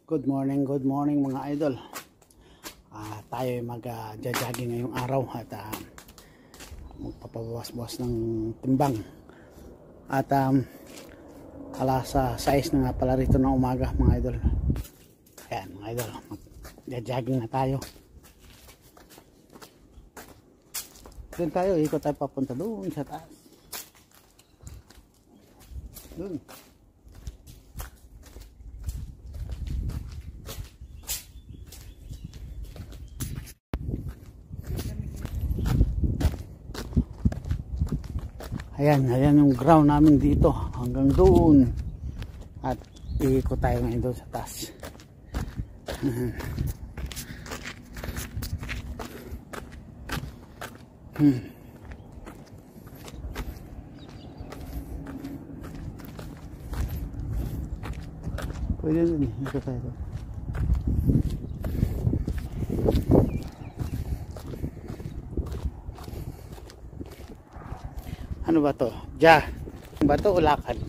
Good morning mga idol. Tayo ay mag-jogging ngayong araw at magpapabawas-bawas ng timbang. At alas 6 na nga pala rito ng umaga mga idol. Ayan mga idol, mag-jogging na tayo. Doon tayo, ikot tayo papunta doon sa taas. Doon. Ayan yung ground namin dito hanggang doon. At iikot tayo ngayon doon sa taas. Pwede din, ikot tayo doon. Ano ba to? Ba to o lakad?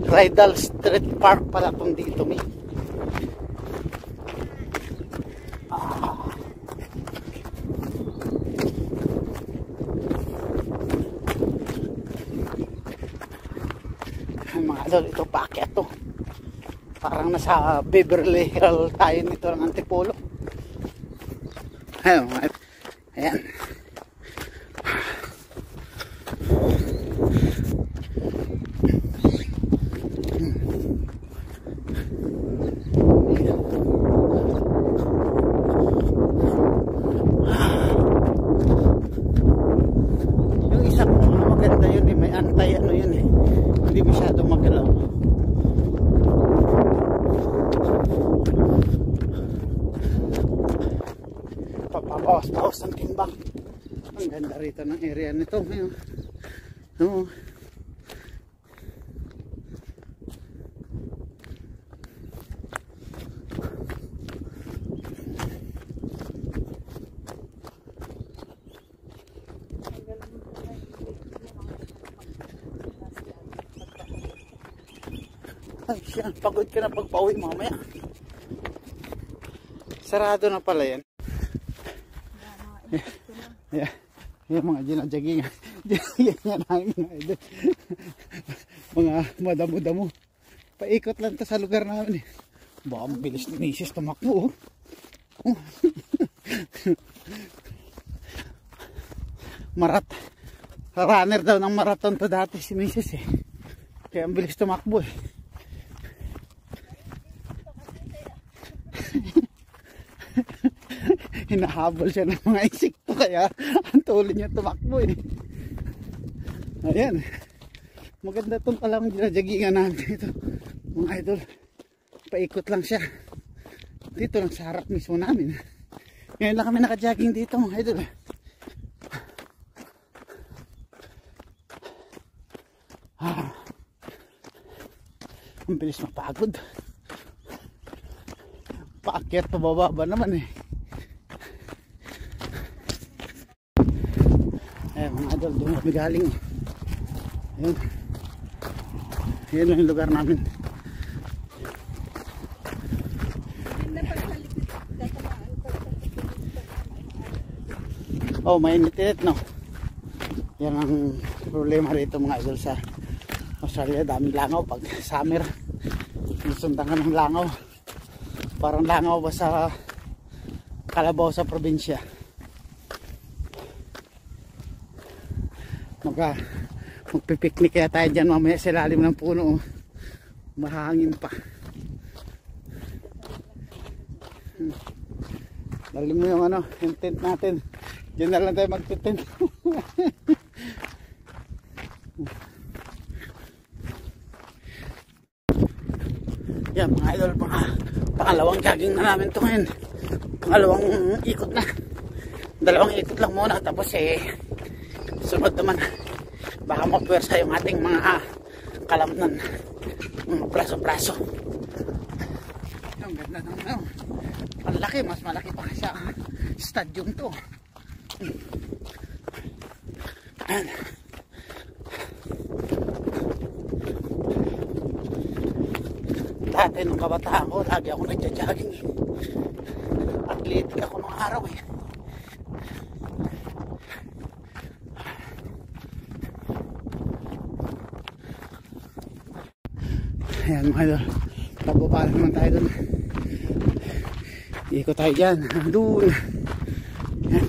Ridal Street Park pala kung dito may. Mga idol, ito paakyat to. Parang nasa Beverly Hills tayo nito ng Antipolo. Ayan. Yung isa kong maganda yun eh, may antay ano yun eh, hindi masyado magalaw. Papabawas-bawas ng timbang. Ang ganda rito ng area nito ngayon. No. Ay siya, pagod ka na pagpauwi mamaya. Sarado na pala yan. Yung mga ginajaging yan namin mga madamo-damo, paikot lang to sa lugar namin eh. Baka mabilis ni misis tumakbo runner daw ng marathon to dati si misis eh, kaya ang bilis tumakbo eh. Hinahabol siya ng mga insekto kaya ang tuloy niya tumakbo eh. Ayan, maganda itong palang ginajaggingan namin dito mga idol. Paikot lang siya dito lang sa harap mismo namin. Ngayon lang kami nakajogging dito mga idol. Ang bilis mapagod. Paakyat pababa naman eh. Ayan mga idol, doon kami galing. Ayan. Ayan lang yung lugar namin. Oh, mainit-init no. Yan ang problema rito mga idol sa Australia. Daming langaw pag summer. Nasundan ka ng langaw. Parang langaw ba sa Kalabaw sa probinsya. Magpipiknik kaya tayo dyan mamaya sa ilalim ng puno. Mahangin pa. Dali mo yung ano, yung tent natin. Diyan na lang tayo magtitent. Yan mga idol, pangalawang jogging na namin ito ngayon. Pangalawang ikot na. Dalawang ikot lang muna tapos sunod naman baka mapwersa yung ating mga kalamnan, mga braso-braso. Ang ganda ng malaki, mas malaki pa sa stadium to. Dati nung kabataan ko, lagi ako nagja-jogging. Athletic ako nung araw eh. Ayan mga idol, pababa naman tayo dun. Ikot tayo dyan, dun. Ayan.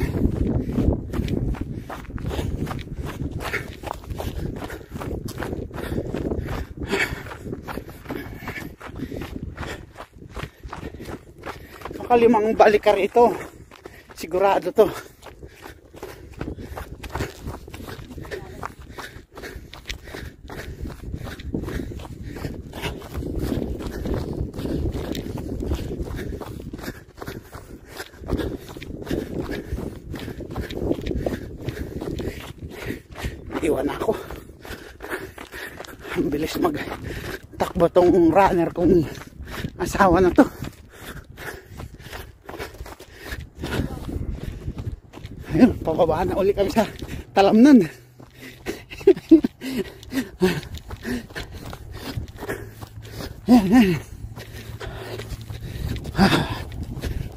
Makalimang balikar ito, sigurado to. Iwan ako. Ang bilis magtakbo tong runner kong asawa na to. Ayun, pababa na uli kami sa Talamnan. Ayan.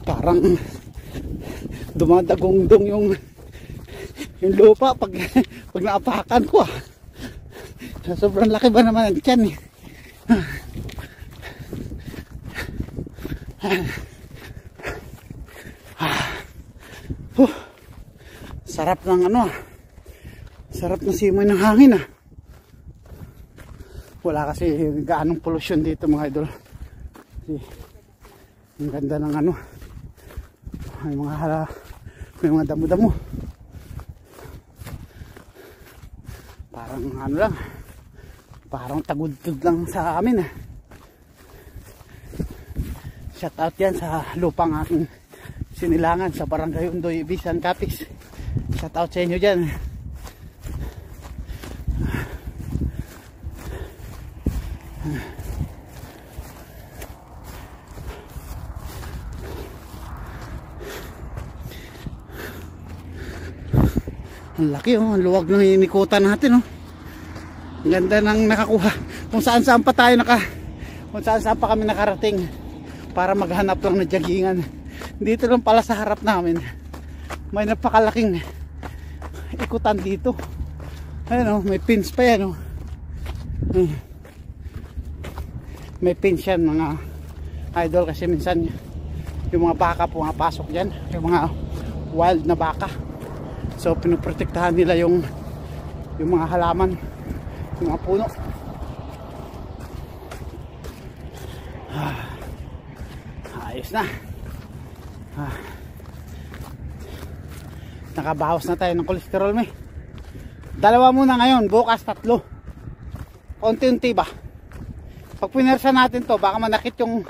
Parang dumadagong-dong yung lupa pag naapakan ko ah. Sobrang laki ba naman ang tiyan eh. Sarap ng ano ah. Sarap ng simoy ng hangin ah. Wala kasi gaanong pollution dito mga idol. Kasi ang ganda ng ano. May mga damo-damo. Parang ano lang, parang tagudtod lang sa amin eh. Shout out yan sa lupang aking sinilangan sa Barangay Undoy, Bisan, Capiz. Shout out sa inyo dyan. Ang laki oh, ang luwag ng inikutan natin oh. Ganda ng nakakuha. Kung saan saan pa tayo kung saan saan pa kami nakarating para maghanap lang ng jaggingan. Dito lang pala sa harap namin may napakalaking ikutan dito. Ayun oh, may pins pa yan oh. May pins yan mga idol kasi minsan yung mga baka pumapasok dyan, yung mga wild na baka. So pinoprotektahan nila yung mga halaman, yung mga puno. Ayos na. Nakabawas na tayo ng kolesterol may. Dalawa muna ngayon, bukas 3. Unti-unti ba? Pag pinersa natin to, baka manakit yung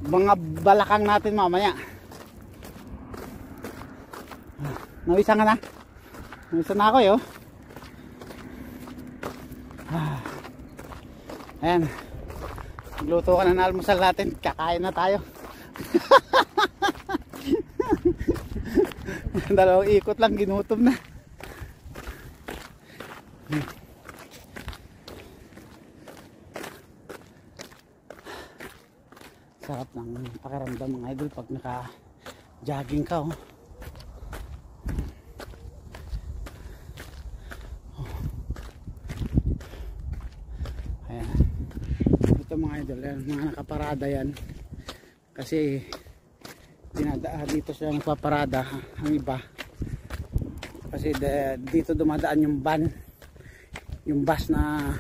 mga balakang natin mamaya. Nawisan ka na? Nawisan na ako yo. Ayan. Magluto ka na ng almusal natin. Kakain na tayo. Dalawang ikot lang, ginutom na. Sarap ng pakiramdam mga idol pag naka-jogging ka oh. Mga idol, mga nakaparada yan kasi dito sila nagpaparada ang iba kasi dito dumadaan yung van, yung bus na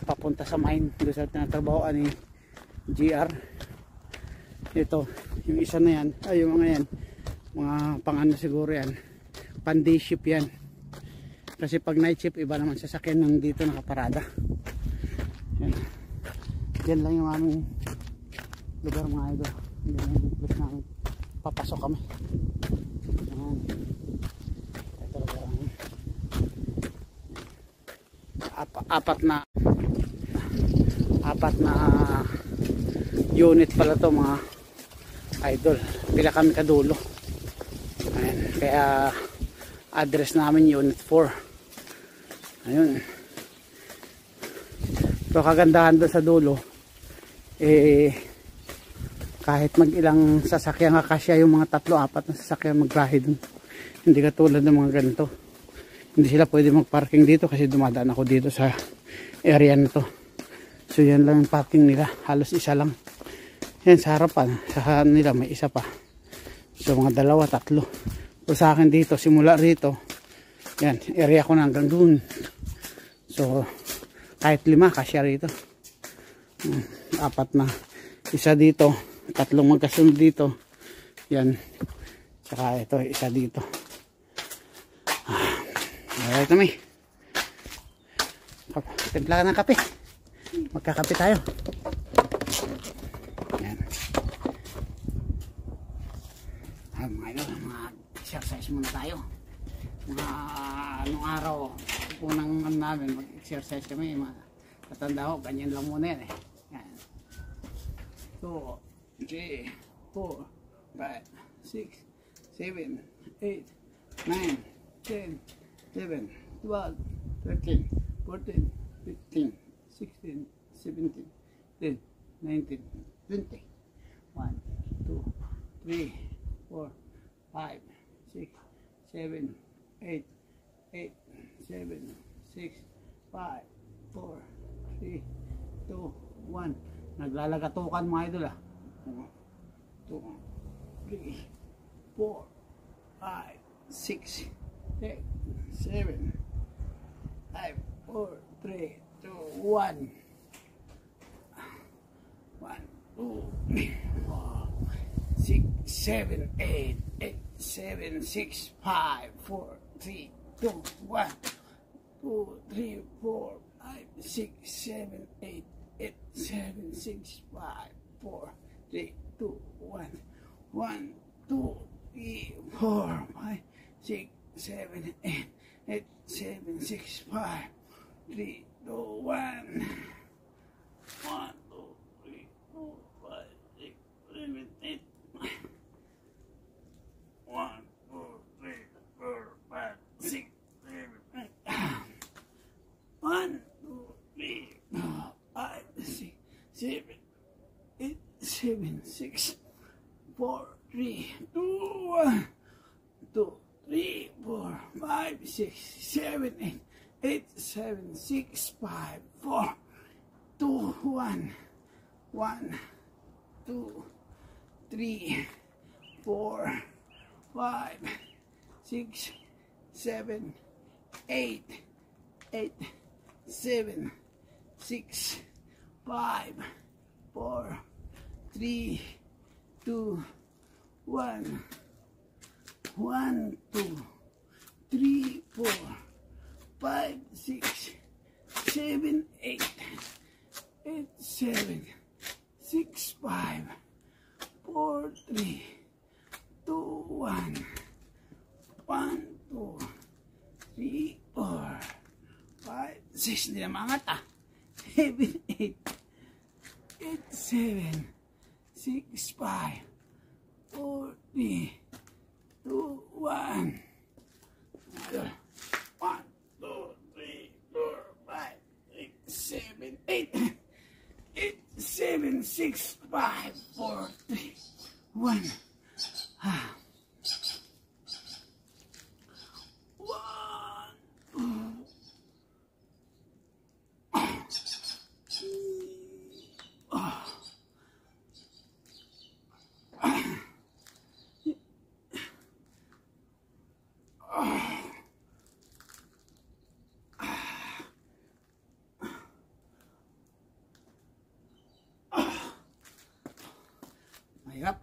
papunta sa mine doon sa tinatrabahoan ni GR. Ito yung isa na yan, ay yung mga yan mga pang-ano siguro yan, pan day shift yan kasi pag night shift iba naman sasakyan ng dito nakaparada. Yan. Yan lang yung aming lugar mga idol. Yan yung place namin. Papasok kami. Yan. Ito lang. Apat na unit pala to mga idol. Pila kami kadulo. Ayan. Kaya address namin unit 4. Ayun. So kagandahan doon sa dulo eh kahit mag ilang sasakyan nga kasya yung mga 3-4 na sasakyan magbiyahe dun. Hindi katulad ng mga ganito. Hindi sila pwede magparking dito kasi dumadaan ako dito sa area nito. So yan lang yung parking nila, halos isa lang. Yan sa harapan, sa nila may isa pa. So mga 2, 3. So sa akin dito, simula rito, yan, area ko na hanggang dun. So kahit 5 kasya rito. 4 na. Isa dito, 3 magkasunod dito. Yan. Saka ito, isa dito. Alright kami. Timpla ka ng kape. Magkakape tayo. Yan. Mga idol, mag-exercise muna tayo. Anong araw, unang namin mag-exercise kami. Katanda ko, ganyan lang muna yan eh. Yan. 2, 3, 4, 5, 6, 7, 8, 9, 10, 11, 12, 13, 14, 15, 16, 17, 18, 19, 20. 1, 2, 3, 4, 5, 6, 7, 8, 8, 7, 6, 5, 4, 3, 2, 1. Naglalagatukan mga idol ah. 2, 3, 4, 5, 6, 8, 7, 5, 4, 3, 2, 1. 1, 2, 3, 4, 6, 7, 8, 8, 7, 6, 5, 4, 3, 2, 1. 2, 3, 4, 5, 6, 7, 8, 8, 7, 6, 5, 4, 3, 2, 1. 1, 2, 3, 4, 5, 6, 7, 8, 8, 7, 6, 5, 3, 2, 1. 1, 2, 3, 4, 5, 6, 7, 8. 1, 2, 3, 4, 5, 6, 7, 8. 1, 2, 3, 4, 5, 6, 7, 8, 7, 6, 4, 3, 2, 1. 2, 3, 4, 5, 6, 7, 8, 8, 7, 6, 5, 4, 2, 1. 1, 2, 3, 4, 5, 6, 7, 8, 8, 7, 6, 5, 4, 3, 2, 1. 1, 2, 3, 4, 5, 6, 7, 8, 8, 7, 6, 5, 4, 3, 2, 1. 1, 2, 3, 4, 5, 6. Hindi na maangat ah. 7, 8, 8, 7, 6, 5, 4, 3, 2, 1. 1, 2, 3, 4, 5, 6, 7, 8. 8, 7, 6, 5, 4, 3, 1. Ah. 1. Mahirap.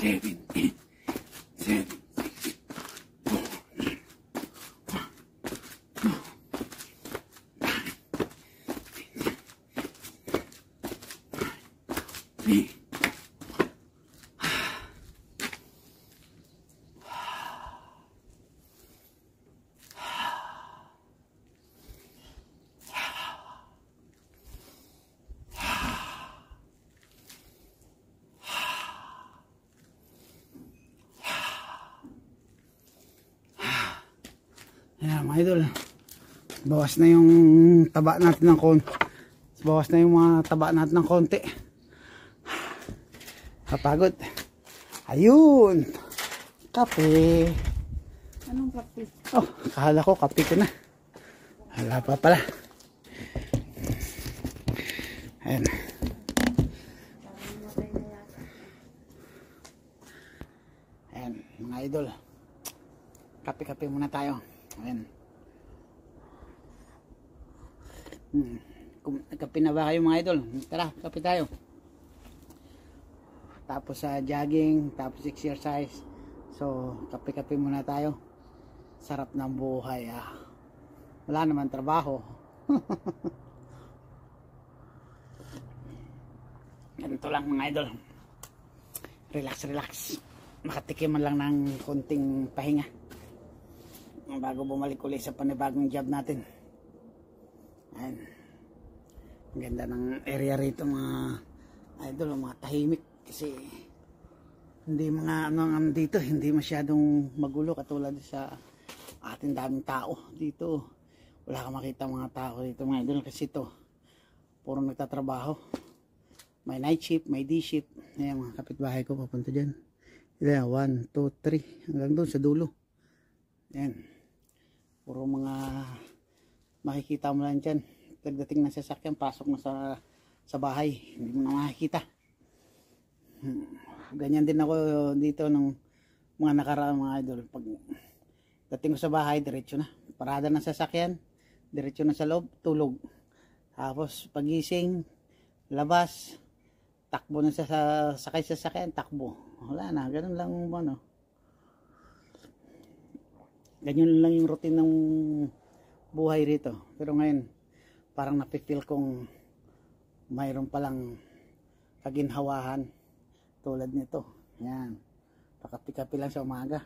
7, 8, 7, 8, ayan mga idol, bawas na yung taba natin ng konti, bawas na yung mga taba natin ng konti. Kapagod. Ayun, kape. Anong kape? Oh, akala ko kape ko na, wala pa pala. Ayan, ayan mga idol, kape-kape muna tayo. Ayan. Kape na ba kayo mga idol? Tara, kape tayo. Tapos sa jogging, tapos exercise. So, kape-kape muna tayo. Sarap ng buhay ah. Wala naman trabaho. Ganito lang mga idol. Relax, relax. Makatikim man lang ng konting pahinga bago bumalik ulit sa panibagong job natin. Ayan. Ang ganda ng area rito mga idol, mga tahimik kasi hindi mga ano dito, hindi masyadong magulo katulad sa ating daming tao dito. Wala kang makita mga tao dito mga idol kasi ito puro nagtatrabaho. May night shift, may day shift. Ayan mga kapitbahay ko papunta dyan. Ayan, 1, 2, 3 hanggang doon sa dulo. Ayan. Puro mga makikita mo lang dyan. Pagdating ng sasakyan, pasok na sa bahay. Hindi mo na makikita. Ganyan din ako dito ng mga nakaraang mga idol. Pag dating ko sa bahay, diretso na. Parada ng sasakyan, diretso na sa loob, tulog. Tapos pagising, labas, takbo na sakay sa sasakyan, takbo. Wala na, ganun lang ano. Ganyan lang yung routine ng buhay rito. Pero ngayon, parang napifeel kong mayroon palang kaginhawahan tulad nito. Yan. Pakapi-kapi lang sa umaga.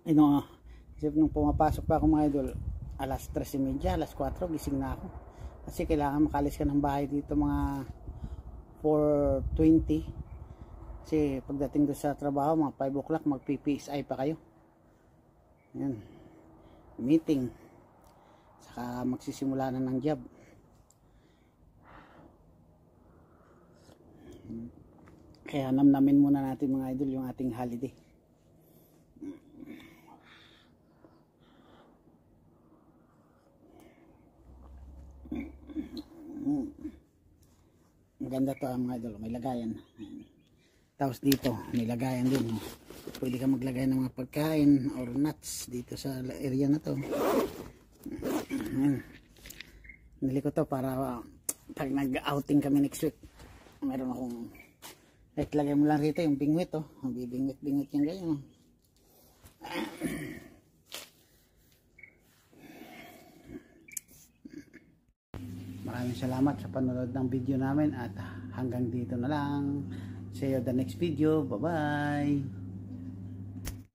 Isip nung pumapasok pa ako mga idol, alas 3:30, alas 4, gising na ako. Kasi kailangan makalis ka ng bahay dito mga 4:20. Kasi pagdating doon sa trabaho, mga 5 o'clock, mag-PPSI pa kayo. Yan. Meeting. Saka magsisimula na ng job. Kaya namnamin muna natin mga idol yung ating holiday. Maganda to mga idol. May lagayan. Tapos dito, may lagayan din. Pwede ka maglagay ng mga pagkain or nuts dito sa area na to. Nili ko to para pag nag-outing kami next week, meron akong lagay mo lang rito yung bingwit oh. Bibingwit-bingwit yan ganyan. Maraming salamat sa panonood ng video namin at hanggang dito na lang. See you the next video. Bye bye.